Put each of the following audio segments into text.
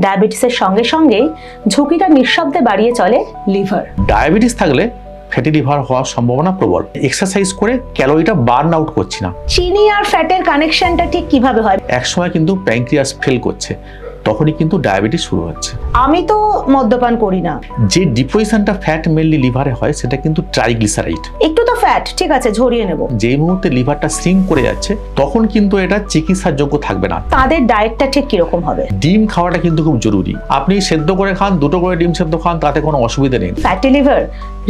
ডায়াবেটিসের সঙ্গে সঙ্গেই ঝুঁকিটা নিঃশব্দে বাড়িয়ে চলে লিভার। ডায়াবেটিস থাকলে ফ্যাটি লিভার হওয়ার সম্ভাবনা প্রবল। এক্সারসাইজ করে ক্যালোরিটা বার্ন আউট করছি না। চিনি আর ফ্যাটের কানেকশনটা ঠিক কিভাবে হয়? একসময় কিন্তু প্যানক্রিয়াস ফেল করছে, তখনই কিন্তু ডায়াবেটিস শুরু হচ্ছে। আমি তো মদ্যপান করি না। যে ডিপোজিশনটা ফ্যাট মেনলি লিভারে হয় সেটা কিন্তু ট্রাইগ্লিসারাইড। একটু তো ফ্যাট, ঠিক আছে, ঝরিয়ে নেব। যেই মুহূর্তে লিভারটা সিঙ্ক করে যাচ্ছে তখন কিন্তু এটা চিকিৎসার যোগ্য থাকবে না। তাদের ডায়েটটা ঠিক কিরকম হবে? ডিম খাওয়াটা কিন্তু খুব জরুরি। আপনি সেদ্ধ করে খান, 2টো করে ডিম সেদ্ধ খান, তাতে কোনো অসুবিধা নেই। ফ্যাটি লিভার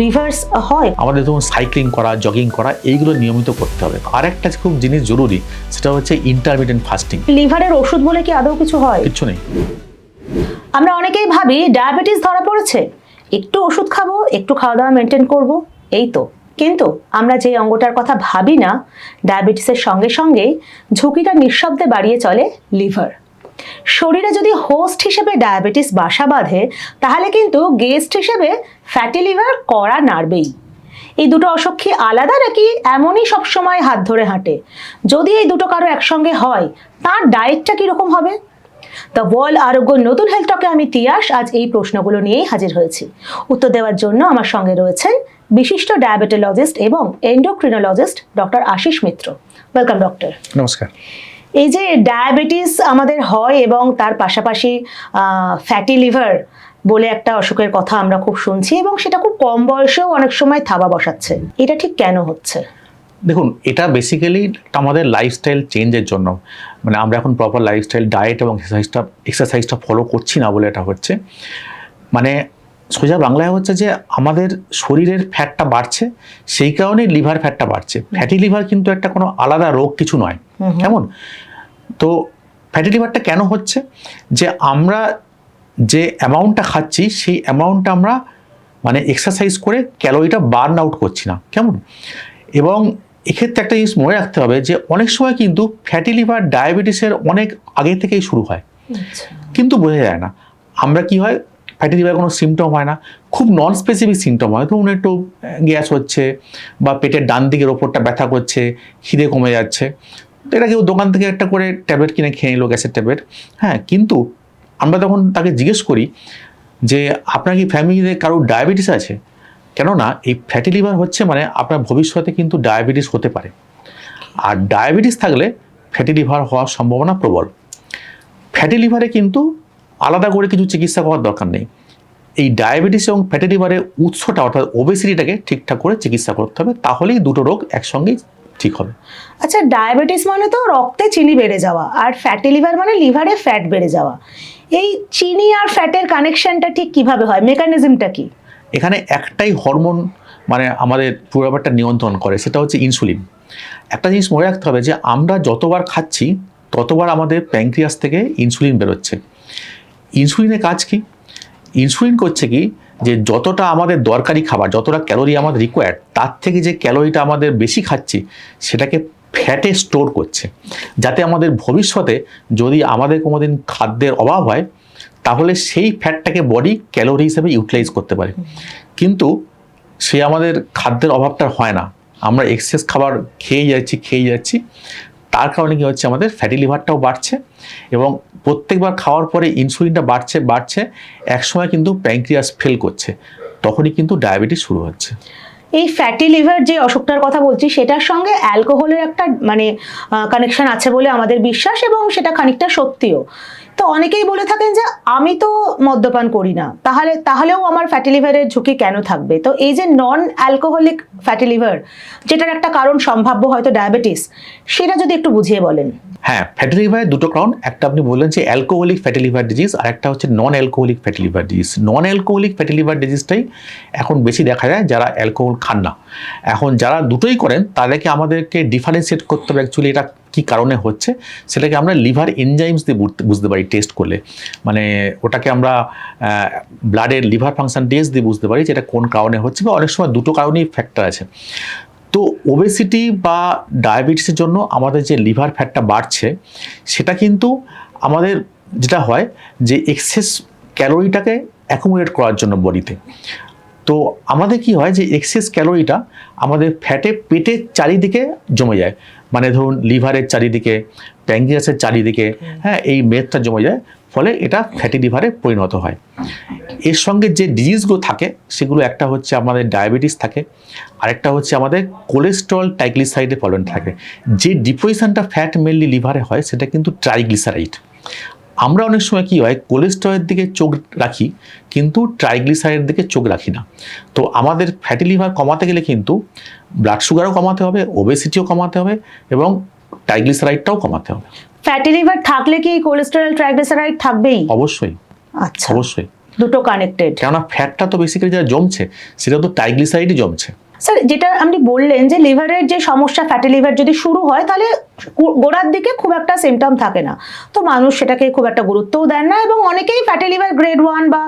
রিভার্স হয়? আমাদের ধরুন সাইক্লিং করা, জগিং করা, এইগুলো নিয়মিত করতে হবে। আর একটা খুব জিনিস জরুরি, সেটা হচ্ছে ইন্টারমিডিয়েন্ট ফাস্টিং। লিভারের ওষুধ বলে কি আদৌ কিছু হয়? কিছু নেই। আমরা অনেকেই ভাবি ডায়াবেটিস ধরা পড়েছে, একটু ওষুধ খাবো, একটু খাওয়া দাওয়া মেনটেন করব, এই তো। কিন্তু আমরা যে অঙ্গটার কথা ভাবি না, ডায়াবেটিসের সঙ্গে সঙ্গেই ঝুঁকিটা নিঃশব্দে বাড়িয়ে চলে লিভার। শরীরে যদি হোস্ট হিসেবে ডায়াবেটিস বাসা বাঁধে, তাহলে কিন্তু গেস্ট হিসেবে ফ্যাটি লিভার কড়া নাড়বেই। এই দুটো অসুখ কি আলাদা, নাকি এমনই সবসময় হাত ধরে হাঁটে? যদি এই দুটো কারো একসঙ্গে হয়, তার ডায়েটটা কিরকম হবে? দ্য ওয়ার্ল্ড আরোগ্য নতুন হেলথ টকে আমি তিয়াস আজ এই প্রশ্নগুলো নিয়েই হাজির হয়েছি। উত্তর দেওয়ার জন্য আমার সঙ্গে রয়েছেন বিশিষ্ট ডায়াবেটোলজিস্ট এবং endocrinologist doctor Ashis Mitra. Welcome doctor. নমস্কার। এই যে ডায়াবেটিস আমাদের হয় এবং তার পাশাপাশি ফ্যাটি লিভার বলে একটা অসুখের কথা আমরা খুব শুনছি, এবং সেটা খুব কম বয়সেও অনেক সময় থাবা বসাচ্ছে, এটা ঠিক কেন হচ্ছে? দেখুন, এটা বেসিক্যালি আমাদের লাইফস্টাইল চেঞ্জের জন্য, মানে আমরা এখন প্রপার লাইফস্টাইল ডায়েট এবং এক্সারসাইজটা ফলো করছি না বলে এটা হচ্ছে। মানে সোজা বাংলায় হচ্ছে যে আমাদের শরীরের ফ্যাটটা বাড়ছে, সেই কারণেই লিভার ফ্যাটটা বাড়ছে। ফ্যাটি লিভার কিন্তু একটা কোনো আলাদা রোগ কিছু নয়, কেমন? তো ফ্যাটি লিভারটা কেন হচ্ছে? যে আমরা যে অ্যামাউন্টটা খাচ্ছি সেই অ্যামাউন্টটা আমরা মানে এক্সারসাইজ করে ক্যালোরিটা বার্ন আউট করছি না, কেমন? এবং এক্ষেত্রে একটা জিনিস মনে রাখতে হবে যে অনেক সময় কিন্তু ফ্যাটি লিভার ডায়াবেটিসের অনেক আগে থেকেই শুরু হয়, কিন্তু বোঝা যায় না। আমরা কি হয়, ফ্যাটি লিভার কোনো সিমটম হয় না, খুব নন স্পেসিফিক সিমটম হয়। ধরুন একটু গ্যাস হচ্ছে, বা পেটের ডান দিকের ওপরটা ব্যথা করছে, খিদে কমে যাচ্ছে, তো এটা কেউ দোকান থেকে একটা করে ট্যাবলেট কিনে খেয়ে নিল, গ্যাসের ট্যাবলেট। হ্যাঁ, কিন্তু আমরা তখন তাকে জিজ্ঞেস করি যে আপনার কি ফ্যামিলিতে কারো ডায়াবেটিস আছে? কেননা এই ফ্যাটি লিভার হচ্ছে মানে আপনার ভবিষ্যতে কিন্তু ডায়াবেটিস হতে পারে। আর ডায়াবেটিস থাকলে ফ্যাটি লিভার হওয়ার সম্ভাবনা প্রবল। ফ্যাটি লিভারে কিন্তু আলাদা করে কিছু চিকিৎসা করার দরকার নেই। এই ডায়াবেটিস এবং ফ্যাটি লিভারের উৎসটা অর্থাৎ ওবেসিটিটাকে ঠিকঠাক করে চিকিৎসা করতে হবে, তাহলেই দুটো রোগ একসঙ্গেই ঠিক হবে। আচ্ছা, ডায়াবেটিস মানে তো রক্তে চিনি বেড়ে যাওয়া, আর ফ্যাটি লিভার মানে লিভারে ফ্যাট বেড়ে যাওয়া। এই চিনি আর ফ্যাটের কানেকশনটা ঠিক কিভাবে হয়, মেকানিজমটা কি? এখানে একটাই হরমোন মানে আমাদের পুরো ব্যাপারটা নিয়ন্ত্রণ করে, সেটা হচ্ছে ইনসুলিন। একটা জিনিস মনে রাখতে হবে যে আমরা যতবার খাচ্ছি ততবার আমাদের প্যানক্রিয়াস থেকে ইনসুলিন বেরোচ্ছে। ইনসুলিনের কাজ কি? ইনসুলিন করছে কি, যে যতটা আমাদের দরকারি খাবার, যতটা ক্যালোরি আমাদের রিকোয়ার্ড, তার থেকে যে ক্যালোরিটা আমাদের বেশি খাচ্ছি সেটাকে ফ্যাটে স্টোর করছে, যাতে আমাদের ভবিষ্যতে যদি আমাদের কোনোদিন খাদ্যের অভাব হয় তাহলে সেই ফ্যাটটাকে বডি ক্যালোরি হিসেবে ইউটিলাইজ করতে পারে। কিন্তু সে আমাদের খাদ্যের অভাবটা হয় না, আমরা এক্সেস খাবার খেয়ে যাচ্ছি, তার কারণে কি হচ্ছে, আমাদের ফ্যাটি লিভারটাও বাড়ছে, এবং প্রত্যেকবার খাওয়ার পরে ইনসুলিনটা বাড়ছে, একসময় কিন্তু প্যানক্রিয়াস ফেল করছে, তখনই কিন্তু ডায়াবেটিস শুরু হচ্ছে। এই ফ্যাটি লিভার যে অসুখটার কথা বলছি, সেটার সঙ্গে অ্যালকোহলের একটা মানে কানেকশন আছে বলে আমাদের বিশ্বাস, এবং সেটা খানিকটা সত্যিও। তো অনেকেই বলে থাকেন যে আমি তো মদ্যপান করি না, তাহলেও আমার ফ্যাটি লিভারের ঝুঁকি কেন থাকবে? তো এই যে নন অ্যালকোহলিক ফ্যাটি লিভার, যেটার একটা কারণ সম্ভাব্য হয়তো ডায়াবেটিস, সেটা যদি একটু বুঝিয়ে বলেন। হ্যাঁ, ফ্যাটি লিভারের দুটো কারণ, একটা আপনি বললেন যে অ্যালকোহলিক ফ্যাটি লিভার ডিজিজ, আর একটা হচ্ছে non alcoholic fatty liver disease. Non alcoholic fatty liver ডিজিজটাই এখন বেশি দেখা যায় যারা অ্যালকোহল খান না। এখন যারা দুটোই করেন তাদেরকে আমাদেরকে ডিফারেন্সিয়েট করতে হবে অ্যাকচুয়ালি এটা কী কারণে হচ্ছে, সেটাকে আমরা লিভার এনজাইমস দিয়ে বুঝতে পারি টেস্ট করলে। মানে ওটাকে আমরা ব্লাডের লিভার ফাংশন টেস্ট দিয়ে বুঝতে পারি যে এটা কোন কারণে হচ্ছে, বা অনেক সময় দুটো কারণেই ফ্যাক্টর আছে। তো ওবেসিটি বা ডায়াবেটিসের জন্য আমাদের যে লিভার ফ্যাটটা বাড়ছে, সেটা কিন্তু আমাদের যেটা হয় যে এক্সেস ক্যালোরিটাকে অ্যাকুমুলেট করার জন্য বডিতে। তো আমাদের কি হয় যে এক্সেস ক্যালোরিটা আমাদের পেটের চারিদিকে জমে যায়, মানে ধরুন লিভারের চারিদিকে, প্যানক্রিয়াসের চারিদিকে, হ্যাঁ, এই মেদটা জমে যায়। ফলে এটা ফ্যাটি লিভারে পরিণত হয়। এর সঙ্গে যে ডিজিজগুলো থাকে সেগুলো একটা হচ্ছে আমাদের ডায়াবেটিস থাকে, আরেকটা হচ্ছে আমাদের কোলেস্ট্রল ট্রাইগ্লিসারাইডে ফলন থাকে। যে ডিপোজিশনটা ফ্যাট মেনলি লিভারে হয় সেটা কিন্তু ট্রাইগ্লিসারাইড। আমরা অনেক সময় কী হয় কোলেস্ট্রলের দিকে চোখ রাখি কিন্তু ট্রাইগ্লিসারাইডের দিকে চোখ রাখি না। তো আমাদের ফ্যাটি লিভার কমাতে গেলে কিন্তু ব্লাড সুগারও কমাতে হবে, ওবেসিটিও কমাতে হবে এবং ট্রাইগ্লিসারাইডটাও কমাতে হবে। ফ্যাটি লিভার থাকলে কি কোলেস্টেরল ট্রাইগ্লিসারাইড থাকবেই? অবশ্যই, আচ্ছা, অবশ্যই, দুটো কানেক্টেড। কেননা ফ্যাটটা তো বেসিক্যালি যেটা জমছে সেটা তো ট্রাইগ্লিসারাইডই জমছে। স্যার, যেটা আপনি বললেন যে লিভারের যে সমস্যা, ফ্যাটি লিভার যদি শুরু হয় তাহলে গোড়ার দিকে খুব একটা সিমটম থাকে না, তো মানুষ সেটাকে খুব একটা গুরুত্বও দেন না এবং অনেকেই ফ্যাটি লিভার গ্রেড 1 বা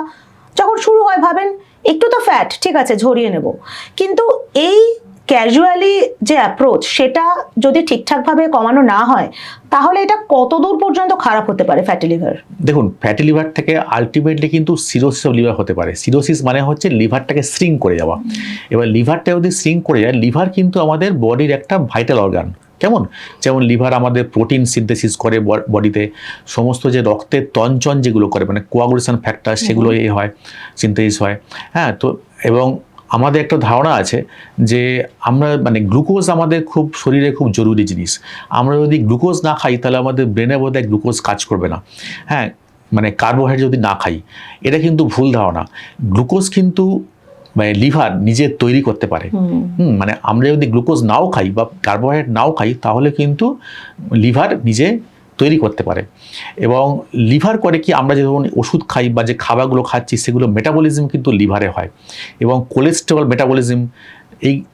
যখন শুরু হয় ভাবেন একটু তো ফ্যাট, ঠিক আছে ঝরিয়ে নেব। কিন্তু এই ক্যাজুয়ালি যে অ্যাপ্রোচ সেটা যদি ঠিকঠাকভাবে কমানো না হয় তাহলে এটা কত দূর পর্যন্ত খারাপ হতে পারে ফ্যাটি লিভার? দেখুন, ফ্যাটি লিভার থেকে আলটিমেটলি কিন্তু সিরোসিস অফ লিভার হতে পারে। সিরোসিস মানে হচ্ছে লিভারটাকে শ্রিঙ্ক করে যাওয়া। এবার লিভারটা যদি শ্রিঙ্ক করে যায়, লিভার কিন্তু আমাদের বডির একটা ভাইটাল অর্গান। কেমন? যেমন লিভার আমাদের প্রোটিন সিনথেসিস করে বডিতে, সমস্ত যে রক্তের তঞ্চন যেগুলো করে মানে কোয়াগুলেশন ফ্যাক্টর সেগুলো হয়, সিনথেসিস হয়। হ্যাঁ, তো এবং আমাদের একটা ধারণা আছে যে আমরা মানে গ্লুকোজ আমাদের খুব শরীরে খুব জরুরি জিনিস। আমরা যদি গ্লুকোজ না খাই তাহলে আমাদের ব্রেনে বোধহয় গ্লুকোজ কাজ করবে না। হ্যাঁ, মানে কার্বোহাইড্রেট যদি না খাই, এটা কিন্তু ভুল ধারণা। গ্লুকোজ কিন্তু মানে লিভার নিজে তৈরি করতে পারে। মানে আমরা যদি গ্লুকোজ নাও খাই বা কার্বোহাইড্রেট নাও খাই তাহলে কিন্তু লিভার নিজে তৈরি করতে পারে। এবং লিভার করে কি, আমরা যেমন ওষুধ খাই বা যে খাবারগুলো খাচ্ছি সেগুলো মেটাবলিজম কিন্তু লিভারে হয় এবং কোলেস্টেরল মেটাবলিজম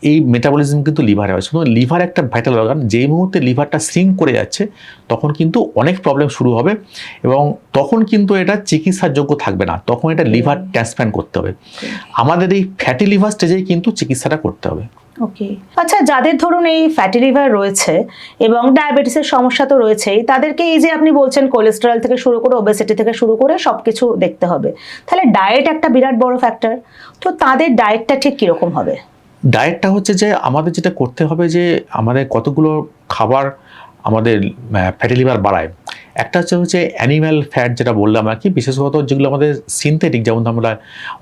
এই মেটাবলিজম কিন্তু লিভারে হয়। শুধু লিভার একটা ভাইটাল অর্গান, যেই মুহূর্তে লিভারটা শ্রিঙ্ক করে যাচ্ছে তখন কিন্তু অনেক প্রবলেম শুরু হবে এবং তখন কিন্তু এটা চিকিৎসার যোগ্য থাকবে না, তখন এটা লিভার ট্রান্সপ্ল্যান্ট করতে হবে। আমাদের এই ফ্যাটি লিভার স্টেজেই কিন্তু চিকিৎসাটা করতে হবে। ওকে, আচ্ছা, যাদের ধরুন এই ফ্যাটি লিভার রয়েছে এবং ডায়াবেটিসের সমস্যা তো রয়েছেই, তাদেরকে এই যে আপনি বলছেন কোলেস্টেরল থেকে শুরু করে ওবেসিটি থেকে শুরু করে সবকিছু দেখতে হবে, তাহলে ডায়েট একটা বিরাট বড় ফ্যাক্টর। তো তাদের ডায়েটটা ঠিক কিরকম হবে? ডায়েটটা হচ্ছে যে আমাদের যেটা করতে হবে যে আমাদের কতগুলো খাবার আমাদের ফ্যাটি লিভার বাড়ায়। একটা হচ্ছে অ্যানিম্যাল ফ্যাট, যেটা বললাম আর কি, বিশেষত যেগুলো আমাদের সিনথেটিক, যেমন আমরা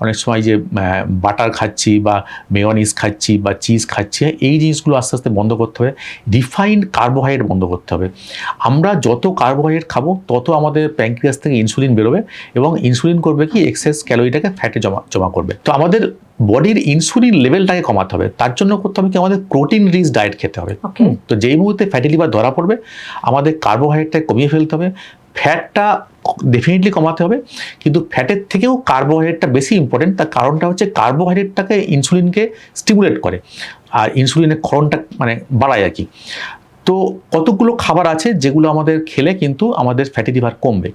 অনেক সময় যে বাটার খাচ্ছি বা মেয়োনিজ খাচ্ছি বা চিজ খাচ্ছি, এই জিনিসগুলো আস্তে আস্তে বন্ধ করতে হবে। রিফাইন্ড কার্বোহাইড্রেট বন্ধ করতে হবে। আমরা যত কার্বোহাইড্রেট খাবো তত আমাদের প্যানক্রিয়াস থেকে ইনসুলিন বেরোবে এবং ইনসুলিন করবে কি এক্সেস ক্যালোরিটাকে ফ্যাটে জমা করবে। তো আমাদের বডির ইনসুলিন লেভেলটাকে কমাতে হবে, তার জন্য করতে হবে কি আমাদের প্রোটিন রিচ ডায়েট খেতে হবে। তো যেই মুহূর্তে ফ্যাটি লিভার ধরা পড়বে আমাদের কার্বোহাইড্রেটটা কমিয়ে ফেলতে হবে, ফ্যাটটা ডেফিনেটলি কমাতে হবে, কিন্তু ফ্যাটের থেকেও কার্বোহাইড্রেটটা বেশি ইম্পর্টেন্ট। তার কারণটা হচ্ছে কার্বোহাইড্রেটটাকে ইনসুলিনকে স্টিমুলেট করে আর ইনসুলিনের ক্ষরণটা মানে বাড়ায় আর কি। তো কতগুলো খাবার আছে যেগুলো আমাদের খেলে কিন্তু আমাদের ফ্যাটি লিভার কমবে,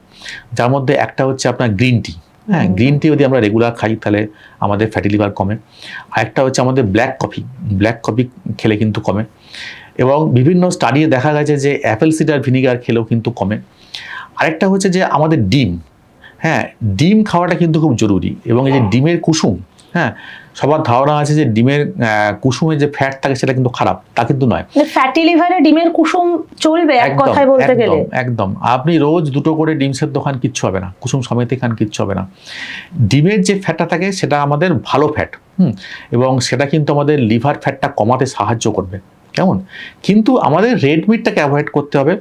যার মধ্যে একটা হচ্ছে আপনার গ্রিন টি। হ্যাঁ, গ্রিন টি যদি আমরা রেগুলার খাই তাহলে আমাদের ফ্যাটি লিভার কমে। আরেকটা হচ্ছে আমাদের ব্ল্যাক কফি খেলে কিন্তু কমে। এবং বিভিন্ন স্টাডিতে দেখা গেছে যে অ্যাপেল সিডার ভিনিগার খেলেও কিন্তু কমে। আরেকটা হচ্ছে যে আমাদের ডিম, হ্যাঁ ডিম খাওয়াটা কিন্তু খুব জরুরি। এবং এই যে ডিমের কুসুম, হ্যাঁ সবার ধারণা আছে যে ডিমের কুসুমে যে ফ্যাট থাকে সেটা কিন্তু খারাপ, তা কিন্তু নয়। ফ্যাটি লিভারে ডিমের কুসুম চলবে এক কথায় বলতে গেলে? একদম, আপনি রোজ 2টো করে ডিম সেদ্ধ খান, কিচ্ছু হবে না, কুসুম সমেত খান, কিচ্ছু হবে না। ডিমের যে ফ্যাটটা থাকে সেটা আমাদের ভালো ফ্যাট, এবং সেটা কিন্তু আমাদের লিভার ফ্যাটটা কমাতে সাহায্য করবে। কেমন? কিন্তু আমাদের রেড মিটটাকে অ্যাভয়েড করতে হবে।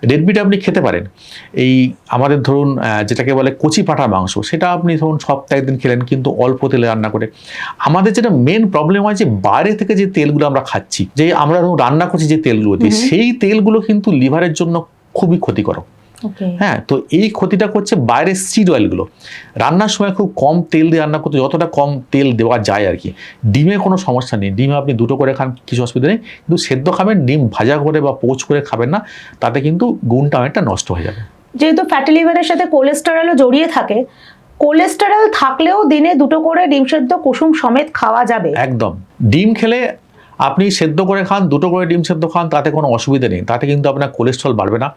রেড মিট আপনি খেতে পারেন, এই আমাদের ধরুন যেটাকে বলে কচি পাঁঠার মাংস, সেটা আপনি ধরুন সপ্তাহে একদিন খেলেন কিন্তু অল্প তেলে রান্না করে। আমাদের যেটা মেন প্রবলেম হয় যে বাইরে থেকে যে তেলগুলো আমরা খাচ্ছি, যে আমরা ধরুন রান্না করছি যে তেলগুলো দিয়ে, সেই তেলগুলো কিন্তু লিভারের জন্য খুবই ক্ষতিকারক। হ্যাঁ, তো এই ক্ষতিটা করছে বাইরের সিড অয়েলগুলো। রান্নার সময় খুব কম তেল দিয়ে রান্না করতে, যতটা কম তেল দেওয়া যায় আর কি। ডিমে কোনো সমস্যা নেই, ডিমে আপনি 2টো করে খান, কিছু অসুবিধা নেই, কিন্তু সেদ্ধ খাবেন, ডিম ভাজা করে বা পোচ করে খাবেন না, তাতে কিন্তু গুণটা অনেকটা নষ্ট হয়ে যাবে। যেহেতু ফ্যাটি লিভারের সাথে কোলেস্টেরলও জড়িয়ে থাকে, কোলেস্টেরল থাকলেও দিনে 2টো করে ডিম সেদ্ধ কুসুম সমেত খাওয়া যাবে? একদম, ডিম খেলে আপনি সেদ্ধ করে খান, 2টো করে ডিম সেদ্ধ খান, তাতে কোনো অসুবিধা নেই, তাতে কিন্তু আপনার কোলেস্ট্রল বাড়বে না।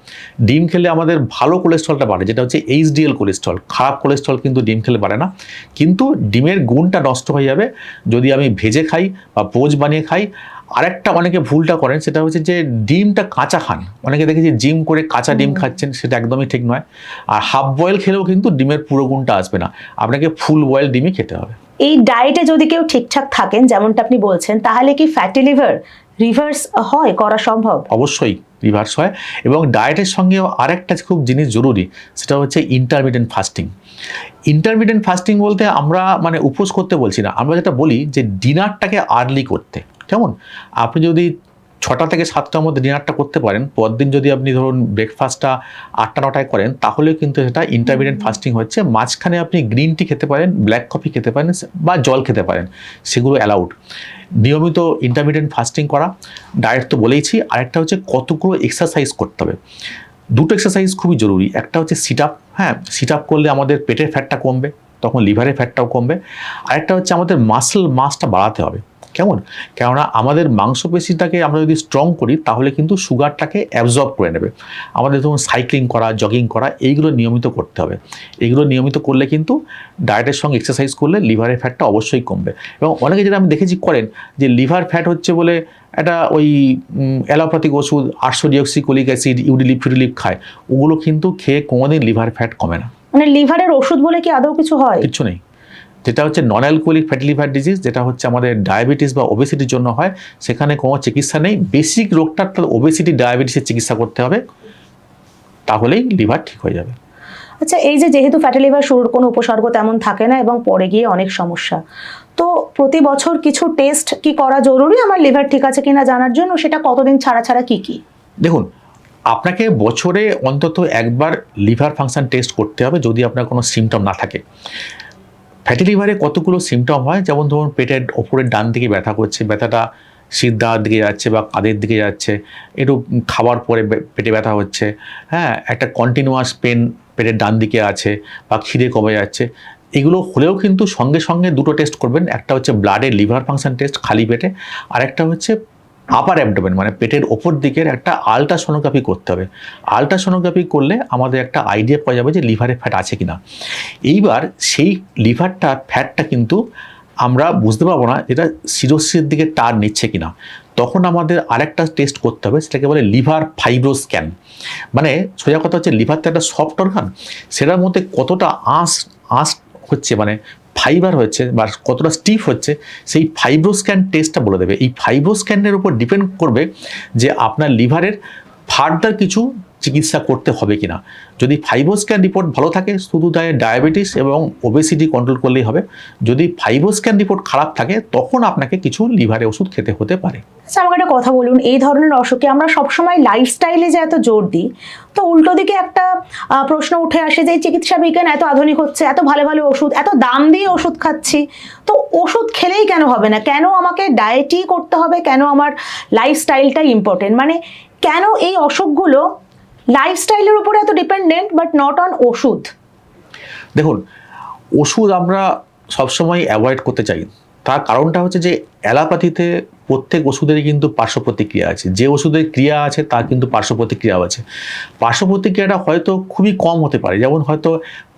ডিম খেলে আমাদের ভালো কোলেস্ট্রলটা বাড়ে, যেটা হচ্ছে এইচডিএল কোলেস্ট্রল। খারাপ কোলেস্ট্রল কিন্তু ডিম খেলে বাড়ে না, কিন্তু ডিমের গুণটা নষ্ট হয়ে যাবে যদি আমি ভেজে খাই বা পোচ বানিয়ে খাই। আরেকটা অনেকে ভুলটা করেন, সেটা হচ্ছে যে ডিমটা কাঁচা খান। অনেকে দেখেছি জিম করে কাঁচা ডিম খাচ্ছেন, সেটা একদমই ঠিক নয়। আর হাফ বয়েল খেলেও কিন্তু ডিমের পুরো গুণটা আসবে না, আপনাকে ফুল বয়েল ডিমই খেতে হবে। এই ডায়েটে যদি কেউ ঠিকঠাক থাকেন, যেমনটা আপনি বলছেন, তাহলে কি ফ্যাটি লিভার রিভার্স হয়, করা সম্ভব? অবশ্যই রিভার্স হয়। এবং ডায়েটের সঙ্গেও আরেকটা খুব জিনিস জরুরি, সেটা হচ্ছে ইন্টারমিডিয়েন্ট ফাস্টিং। ইন্টারমিডিয়েন্ট ফাস্টিং বলতে আমরা মানে উপোস করতে বলছি না, আমরা যেটা বলি যে ডিনারটাকে আর্লি করতে। কেমন, আপনি যদি 6টা থেকে 7টার মধ্যে ডিনারটা করতে পারেন, পরদিন যদি আপনি ধরুন ব্রেকফাস্টটা 8টা-9টায় করেন, তাহলেও কিন্তু সেটা ইন্টারমিডিয়েন্ট ফাস্টিং হচ্ছে। মাঝখানে আপনি গ্রিন টি খেতে পারেন, ব্ল্যাক কফি খেতে পারেন বা জল খেতে পারেন, সেগুলো অ্যালাউড। নিয়মিত ইন্টারমিডিয়েন্ট ফাস্টিং করা, ডায়েট তো বলেইছি। আরেকটা হচ্ছে কতগুলো এক্সারসাইজ করতে হবে। দুটো এক্সারসাইজ খুবই জরুরি। একটা হচ্ছে সিট আপ, হ্যাঁ, সিট আপ করলে আমাদের পেটের ফ্যাটটা কমবে, তখন লিভারের ফ্যাটটাও কমবে। আরেকটা হচ্ছে আমাদের মাসল মাসটা বাড়াতে হবে। কেমন, কেননা আমাদের মাংসপেশিটাকে আমরা যদি স্ট্রং করি, তাহলে কিন্তু সুগারটাকে অ্যাবজর্ব করে নেবে। আমাদের ধরুন সাইক্লিং করা, জগিং করা, এইগুলো নিয়মিত করতে হবে। এইগুলো নিয়মিত করলে কিন্তু ডায়েটের সঙ্গে এক্সারসাইজ করলে লিভারের ফ্যাটটা অবশ্যই কমবে। এবং অনেকে যেটা আমি দেখেছি করেন, যে লিভার ফ্যাট হচ্ছে বলে একটা ওই অ্যালোপ্যাথিক ওষুধ 800 ডিঅক্সিকোলিক অ্যাসিড, ইউডিলিপ ফিউডিলিপ খায়, ওগুলো কিন্তু খেয়ে কোনোদিন লিভার ফ্যাট কমে না। মানে লিভারের ওষুধ বলে কি আদৌ কিছু হয়? কিছু নেই। যেটা হচ্ছে non alcoholic fatty liver disease, যেটা হচ্ছে আমাদের ডায়াবেটিস বা ওবেসিটির জন্য হয়, সেখানে কোনো চিকিৎসা নেই। বেসিক রোগটার তাহলে ওবেসিটি ডায়াবেটিসের চিকিৎসা করতে হবে, তাহলেই লিভার ঠিক হয়ে যাবে। আচ্ছা, এই যেহেতু ফ্যাটি লিভার শুরুর কোনো উপসর্গ তেমন থাকে না এবং পরে গিয়ে অনেক সমস্যা, তো প্রতি বছর কিছু টেস্ট কি করা জরুরি আমার লিভার ঠিক আছে কিনা জানার জন্য? সেটা কতদিন ছাড়া ছাড়া কি কি? দেখুন, আপনাকে বছরে অন্তত একবার লিভার ফাংশন টেস্ট করতে হবে, যদি আপনার কোনো সিমটম না থাকে। ফ্যাটি লিভারে কতগুলো সিমটম হয়, যেমন ধরুন পেটের ওপরের ডান দিকে ব্যথা করছে, ব্যথাটা সিদ্ধার দিকে যাচ্ছে বা কাঁধের দিকে যাচ্ছে, একটু খাবার পরে পেটে ব্যথা হচ্ছে, হ্যাঁ, একটা কন্টিনিউয়াস পেন পেটের ডান দিকে আছে বা খিদে কমে যাচ্ছে, এগুলো হলেও কিন্তু সঙ্গে সঙ্গে দুটো টেস্ট করবেন। একটা হচ্ছে ব্লাডের লিভার ফাংশন টেস্ট খালি পেটে, আর একটা হচ্ছে আপার অ্যাবডোমেন মানে পেটের ওপর দিকের একটা আলট্রাসোনোগ্রাফি করতে হবে। আলট্রাসোনোগ্রাফি করলে আমাদের একটা আইডিয়া পাওয়া যাবে যে লিভারে ফ্যাট আছে কিনা। এইবার সেই লিভারটা ফ্যাটটা কিন্তু আমরা বুঝতে পারবো না এটা সিরোসিসের দিকে টার্ন নিচ্ছে কিনা। তখন আমাদের আরেকটা টেস্ট করতে হবে, সেটাকে বলে লিভার ফাইব্রো স্ক্যান। মানে সোজা কথা হচ্ছে লিভার তো একটা সফট অর্গান, সেটার মধ্যে কতটা আঁশ হচ্ছে, মানে ফাইবার হচ্ছে বা কতটা স্টিফ হচ্ছে, সেই ফাইব্রো স্ক্যান টেস্টটা বলে দেবে। এই ফাইব্রো স্ক্যানের উপর ডিপেন্ড করবে যে আপনার লিভারের ফার্দার কিছু চিকিৎসা করতে হবে কিনা। যদি ফাইব্রো স্ক্যান রিপোর্ট ভালো থাকে, শুধু ডায়াবেটিস এবং ওবেসিটি কন্ট্রোল করলেই হবে। যদি ফাইব্রো স্ক্যান রিপোর্ট খারাপ থাকে, তখন আপনাকে কিছু লিভারে ওষুধ খেতে হতে পারে। আচ্ছা, আমাকে একটা কথা বলুন, এই ধরনের অসুখে আমরা সবসময় লাইফস্টাইলে যে এত জোর দিই, তো উল্টো দিকে একটা প্রশ্ন উঠে আসে যে চিকিৎসা বিজ্ঞান এত আধুনিক হচ্ছে, এত ভালো ভালো ওষুধ, এত দাম দিয়ে ওষুধ খাচ্ছি, তো ওষুধ খেলেই কেন হবে না? কেন আমাকে ডায়েটই করতে হবে? কেন আমার লাইফস্টাইলটাই ইম্পর্টেন্ট? মানে কেন এই অসুখগুলো লাইফস্টাইলের উপরে এত ডিপেন্ডেন্ট বাট নট অন ওষুধ? দেখুন, ওষুধ আমরা সবসময় অ্যাভয়েড করতে চাই। তার কারণটা হচ্ছে যে অ্যালোপ্যাথিতে প্রত্যেক ওষুধেরই কিন্তু পার্শ্ব প্রতিক্রিয়া আছে। যে ওষুধের ক্রিয়া আছে তার কিন্তু পার্শ্ব প্রতিক্রিয়াও আছে। পার্শ্ব প্রতিক্রিয়াটা হয়তো খুবই কম হতে পারে, যেমন হয়তো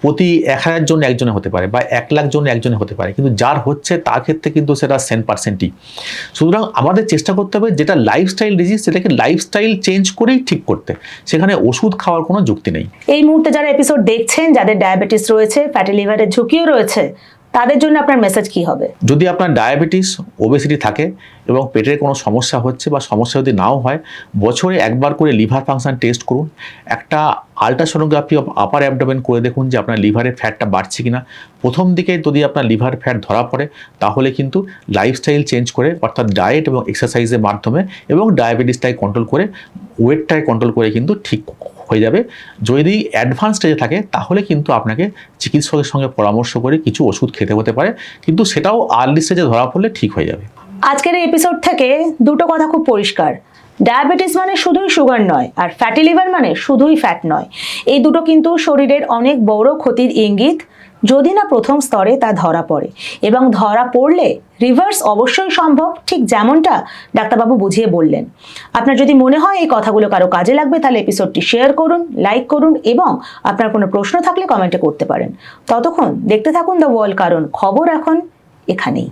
প্রতি 1000 জন একজনে হতে পারে বা 1 লাখ জন একজনে হতে পারে, কিন্তু যার হচ্ছে তার ক্ষেত্রে কিন্তু সেটা 10%ই। সুতরাং আমাদের চেষ্টা করতে হবে যেটা লাইফস্টাইল ডিজিজ, সেটাকে লাইফস্টাইল চেঞ্জ করেই ঠিক করতে, সেখানে ওষুধ খাওয়ার কোনো যুক্তি নেই। এই মুহূর্তে যারা এপিসোড দেখছেন, যাদের ডায়াবেটিস রয়েছে, ফ্যাটি লিভারের ঝুঁকিও রয়েছে, তাদের জন্য আপনার মেসেজ কি হবে? যদি আপনার ডায়াবেটিস ওবেসিটি থাকে এবং পেটের কোনো সমস্যা হচ্ছে বা সমস্যা যদি নাও হয়, বছরে একবার করে লিভার ফাংশন টেস্ট করুন। একটা আলট্রাসোনোগ্রাফি অফ আপার অ্যাবডোমেন করে দেখুন যে আপনার লিভারের ফ্যাটটা বাড়ছে কিনা। প্রথম দিকে যদি আপনার লিভার ফ্যাট ধরা পড়ে, তাহলে কিন্তু লাইফস্টাইল চেঞ্জ করে, অর্থাৎ ডায়েট এবং এক্সারসাইজের মাধ্যমে এবং ডায়াবেটিসটাই কন্ট্রোল করে, ওয়েটটাই কন্ট্রোল করে কিন্তু ঠিক হয়ে যাবে। যদি অ্যাডভান্স স্টেজে থাকে, তাহলে কিন্তু আপনাকে চিকিৎসকের সঙ্গে পরামর্শ করে কিছু ওষুধ খেতে হতে পারে, কিন্তু সেটাও আর্লি স্টেজে ধরা পড়লে ঠিক হয়ে যাবে। আজকের এই এপিসোড থেকে দুটো কথা খুব পরিষ্কার। ডায়াবেটিস মানে শুধুই সুগার নয়, আর ফ্যাটি লিভার মানে শুধুই ফ্যাট নয়। এই দুটো কিন্তু শরীরের অনেক বড় ক্ষতির ইঙ্গিত, যদি না প্রথম স্তরে তা ধরা পড়ে। এবং ধরা পড়লে রিভার্স অবশ্যই সম্ভব, ঠিক যেমনটা ডাক্তারবাবু বুঝিয়ে বললেন। আপনার যদি মনে হয় এই কথাগুলো কারো কাজে লাগবে, তাহলে এপিসোডটি শেয়ার করুন, লাইক করুন এবং আপনার কোনো প্রশ্ন থাকলে কমেন্টে করতে পারেন। ততক্ষণ দেখতে থাকুন দ্য ওয়ার্ল্ড, কারণ খবর এখন এখানেই।